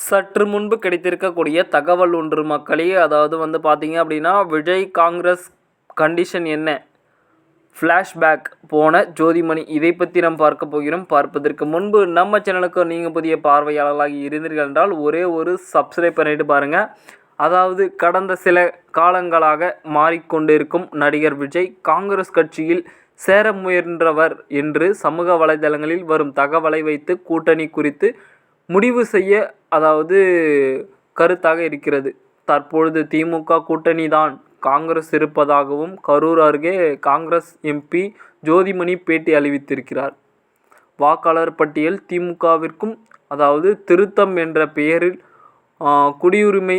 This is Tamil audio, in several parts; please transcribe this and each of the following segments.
சற்று முன்பு கிடைத்திருக்கக்கூடிய தகவல் ஒன்று மக்களே, அதாவது பார்த்தீங்க அப்படின்னா, விஜய் காங்கிரஸ் கண்டிஷன் என்ன, ஃப்ளாஷ்பேக் போன ஜோதிமணி, இதை பற்றி நாம் பார்க்க போகிறோம். பார்ப்பதற்கு முன்பு நம்ம சேனலுக்கு நீங்கள் புதிய பார்வையாளர்களாக இருந்தீர்கள் என்றால் ஒரே ஒரு சப்ஸ்கிரைப் பண்ணிட்டு பாருங்கள். அதாவது கடந்த சில காலங்களாக மாறிக்கொண்டிருக்கும் நடிகர் விஜய் காங்கிரஸ் கட்சியில் சேர முயன்றவர் என்று சமூக வலைதளங்களில் வரும் தகவலை வைத்து கூட்டணி குறித்து முடிவு செய்ய கருத்தாக இருக்கிறது. தற்பொழுது திமுக கூட்டணி தான் காங்கிரஸ் இருப்பதாகவும் கரூர் அருகே காங்கிரஸ் எம்பி ஜோதிமணி பேட்டி அளித்திருக்கிறார். வாக்காளர் பட்டியல் திமுகவிற்கும் திருத்தம் என்ற பெயரில் குடியுரிமை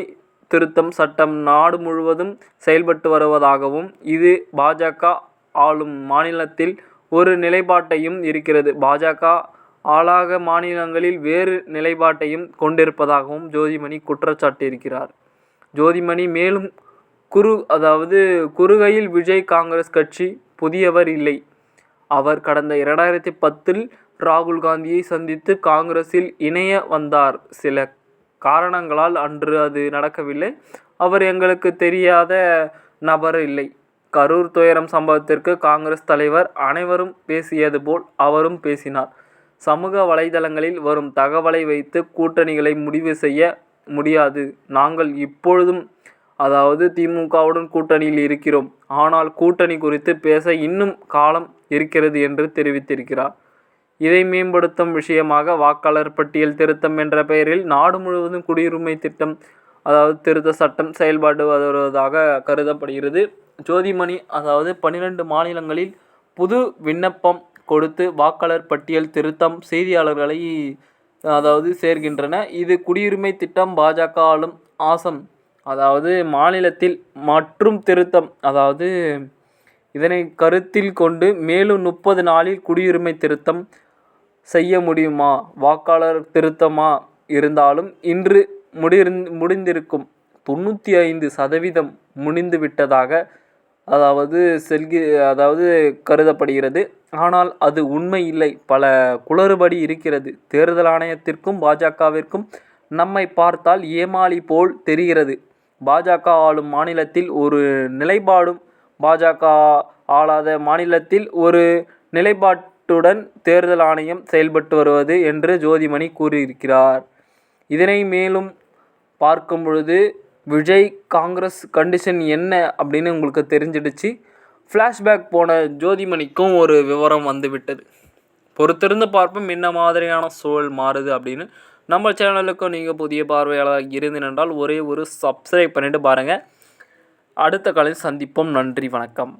திருத்தம் சட்டம் நாடு முழுவதும் செயல்பட்டு வருவதாகவும், இது பாஜக ஆளும் மாநிலத்தில் ஒரு நிலைப்பாட்டையும் இருக்கிறது, பாஜக ஆளாக மாநிலங்களில் வேறு நிலைப்பாட்டையும் கொண்டிருப்பதாகவும் ஜோதிமணி குற்றச்சாட்டியிருக்கிறார். ஜோதிமணி மேலும் கூறுகையில், விஜய் காங்கிரஸ் கட்சி புதியவர் இல்லை. அவர் கடந்த 2010 ராகுல் காந்தியை சந்தித்து காங்கிரஸில் இணைய வந்தார். சில காரணங்களால் அன்று அது நடக்கவில்லை. அவர் எங்களுக்கு தெரியாத நபர் இல்லை. கரூர் துயரம் சம்பவத்திற்கு காங்கிரஸ் தலைவர் அனைவரும் பேசியது போல் அவரும் பேசினார். சமூக வலைதளங்களில் வரும் தகவலை வைத்து கூட்டணிகளை முடிவு செய்ய முடியாது. நாங்கள் இப்பொழுதும் திமுகவுடன் கூட்டணியில் இருக்கிறோம். ஆனால் கூட்டணி குறித்து பேச இன்னும் காலம் இருக்கிறது என்று தெரிவித்திருக்கிறார். இதை மேம்படுத்தும் விஷயமாக வாக்காளர் பட்டியல் திருத்தம் என்ற பெயரில் நாடு முழுவதும் குடியுரிமை திட்டம் திருத்த சட்டம் செயல்பட்டு வருவதாக கருதப்படுகிறது. ஜோதிமணி 12 மாநிலங்களில் புது விண்ணப்பம் கொடுத்து வாக்காளர் பட்டியல் திருத்தம் செய்தியாளர்களை சேர்க்கின்றன. இது குடியுரிமை திட்டம் பாஜக ஆளும் ஆசம் மாநிலத்தில் மற்றும் திருத்தம் இதனை கருத்தில் கொண்டு மேலும் 30 நாளில் குடியுரிமை திருத்தம் செய்ய முடியுமா? வாக்காளர் திருத்தமா இருந்தாலும் இன்று முடிந்திருக்கும். 95% முடிந்துவிட்டதாக கருதப்படுகிறது. ஆனால் அது உண்மை இல்லை. பல குளறுபடி இருக்கிறது. தேர்தல் ஆணையத்திற்கும் பாஜகவிற்கும் நம்மை பார்த்தால் ஏமாளி போல் தெரிகிறது. பாஜக ஆளும் மாநிலத்தில் ஒரு நிலைப்பாடும் பாஜக ஆளாத மாநிலத்தில் ஒரு நிலைப்பாட்டுடன் தேர்தல் ஆணையம் செயல்பட்டு வருவது என்று ஜோதிமணி கூறியிருக்கிறார். இதனை மேலும் பார்க்கும் பொழுது விஜய் காங்கிரஸ் கண்டிஷன் என்ன அப்படின்னு உங்களுக்கு தெரிஞ்சிடுச்சு. ஃப்ளாஷ்பேக் போன ஜோதிமணிக்கும் ஒரு விவரம் வந்துவிட்டது. பொறுத்திருந்து பார்ப்போம் என்ன மாதிரியான சூழல் மாறுது அப்படின்னு. நம்ம சேனலுக்கும் நீங்கள் புதிய பார்வையாளராக இருந்தீர்கள் ஒரே ஒரு சப்ஸ்கிரைப் பண்ணிவிட்டு பாருங்கள். அடுத்த காலையில் சந்திப்போம். நன்றி, வணக்கம்.